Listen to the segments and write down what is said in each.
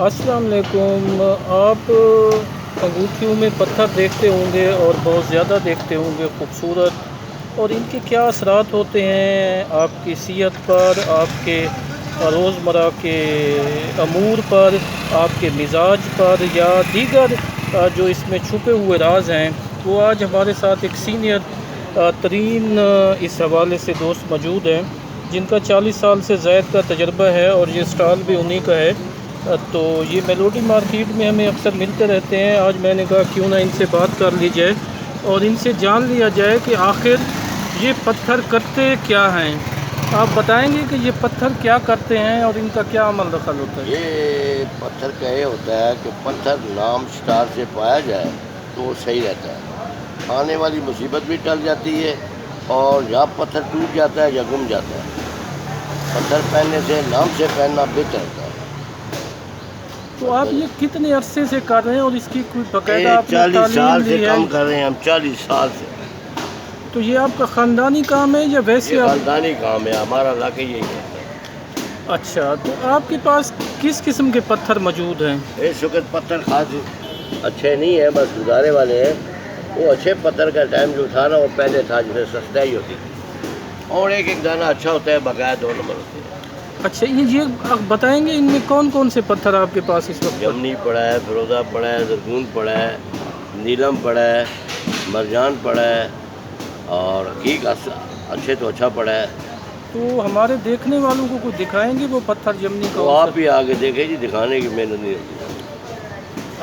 السلام علیکم۔ آپ انگوٹھیوں میں پتھر دیکھتے ہوں گے اور بہت زیادہ دیکھتے ہوں گے خوبصورت، اور ان کے کیا اثرات ہوتے ہیں آپ کی صحت پر، آپ کے روزمرہ کے امور پر، آپ کے مزاج پر، یا دیگر جو اس میں چھپے ہوئے راز ہیں، وہ آج ہمارے ساتھ ایک سینئر ترین اس حوالے سے دوست موجود ہیں جن کا 40 سال سے زائد کا تجربہ ہے، اور یہ اسٹال بھی انہی کا ہے۔ تو یہ میلوڈی مارکیٹ میں ہمیں اکثر ملتے رہتے ہیں۔ آج میں نے کہا کیوں نہ ان سے بات کر لی جائے اور ان سے جان لیا جائے کہ آخر یہ پتھر کرتے کیا ہیں۔ آپ بتائیں گے کہ یہ پتھر کیا کرتے ہیں اور ان کا کیا عمل دخل ہوتا ہے؟ یہ پتھر کا یہ ہوتا ہے کہ پتھر نام اسٹار سے پایا جائے تو وہ صحیح رہتا ہے، آنے والی مصیبت بھی ٹل جاتی ہے، اور یا پتھر ٹوٹ جاتا ہے یا گم جاتا ہے۔ پتھر پہننے سے نام سے پہننا بہتر ہوتا ہے۔ تو آپ یہ کتنے عرصے سے کر رہے ہیں اور اس کی کوئی باقاعدہ آپ نے 40 تعلیم سال سے لی ہے؟ کام کر رہے ہیں ہم، 40 سال سے۔ تو یہ آپ کا خاندانی کام ہے یا ویسے یہ آپ؟ خاندانی کام ہے، ہمارا علاقہ یہی ہے۔ اچھا، تو آپ کے پاس کس قسم کے پتھر موجود ہیں؟ اس وقت پتھر خاص اچھے نہیں ہیں، بس گزارے والے ہیں۔ وہ اچھے پتھر کا ٹائم جو تھا نا، وہ پہلے تھا جسے سستائی ہوتی تھی، اور ایک ایک دانہ اچھا ہوتا ہے، بقایا 2 نمبر ہوتے ہیں۔ اچھا، یہ آپ بتائیں گے ان میں کون کون سے پتھر آپ کے پاس اس وقت؟ جمنی پڑا ہے، فیروزہ پڑا ہے، زرگون پڑا ہے، نیلم پڑا ہے، مرجان پڑا ہے، اور حقیق اچھے تو اچھا پڑا ہے۔ تو ہمارے دیکھنے والوں کو کوئی دکھائیں گے وہ پتھر جمنی کا؟ وہ آپ ہی آگے دیکھیں جی، دکھانے کی محنت نہیں ہوتی۔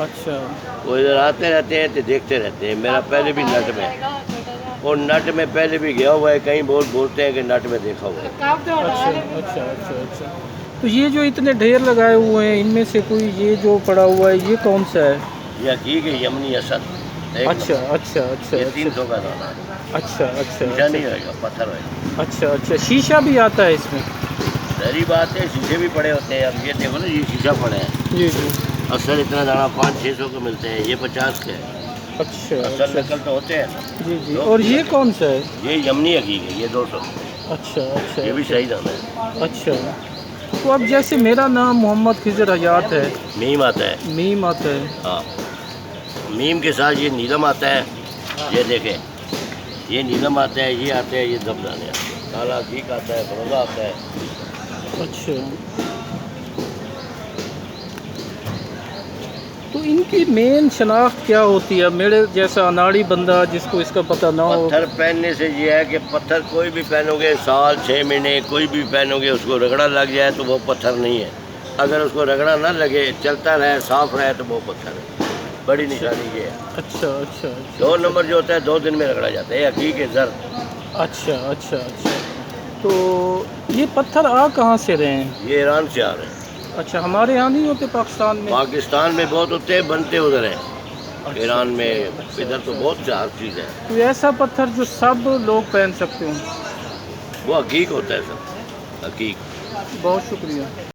اچھا، وہ ادھر آتے رہتے ہیں تو دیکھتے رہتے ہیں۔ میرا پہلے بھی نٹ میں، اور نٹ میں پہلے بھی گیا ہوا ہے، کہیں بولتے ہیں کہ نٹ میں دیکھا ہوا ہے۔ اچھا اچھا اچھا اچھا۔ تو یہ جو اتنے ڈھیر لگائے ہوئے ہیں، ان میں سے کوئی یہ جو پڑا ہوا ہے یہ کون سا ہے؟ یہ حقیق ہے، یمنی اسد۔ اچھا اچھا اچھا یہ اچھا 300 کا دانہ ہے۔ اچھا اچھا شیشہ نہیں ہوئے گا، پتھر ہوئے گا۔ اچھا اچھا، شیشہ بھی آتا ہے اس میں؟ ظاہری بات ہے، شیشے بھی پڑے ہوتے ہیں۔ اب یہ دیکھو نا، یہ شیشہ پڑے ہیں۔ جی جی۔ اصل اتنا دانہ 500-600 کے ملتے ہیں، یہ 50 کے ہیں۔ اچھا اصل اچھا نقل تو ہوتے ہیں نا۔ جی جی۔ اور یہ کون سا ہے؟ یہ یمنی حقیق ہے، یہ 200۔ اچھا اچھا یہ بھی صحیح دانہ ہے۔ اچھا، تو اب جیسے میرا نام محمد خضر حیات ہے، میم آتا ہے، میم آتا ہے، ہاں، میم کے ساتھ یہ نیلم آتا ہے۔ یہ دیکھیں، یہ نیلم آتا ہے، یہ آتا ہے، یہ دب دانے آتے ہیں، کالا حقیق آتا ہے، فروزہ آتا ہے۔ اچھا، تو ان کی مین شناخت کیا ہوتی ہے؟ میرے جیسا اناڑی بندہ جس کو اس کا پتہ نہ ہو۔ پتھر پہننے سے یہ ہے کہ پتھر کوئی بھی پہنو گے، سال 6 مہینے کوئی بھی پہنو گے، اس کو رگڑا لگ جائے تو وہ پتھر نہیں ہے۔ اگر اس کو رگڑا نہ لگے، چلتا رہے، صاف رہے، تو وہ پتھر ہے۔ بڑی نشانی یہ ہے۔ اچھا اچھا اچھا 2 نمبر جو ہوتا ہے 2 دن میں رگڑا جاتا ہے، حقیق زر۔ اچھا اچھا اچھا۔ تو یہ پتھر آ کہاں سے رہے ہیں؟ یہ ایران سے آ رہے ہیں۔ اچھا، ہمارے یہاں نہیں ہوتے پاکستان میں؟ پاکستان میں بہت ہوتے ہیں، بنتے ادھر ہیں، اچھا، ایران میں، اچھا، ادھر تو اچھا، بہت سے ہر چیز ہے۔ کوئی ایسا پتھر جو سب لوگ پہن سکتے ہوں؟ وہ حقیق ہوتا ہے سب، حقیق۔ بہت شکریہ۔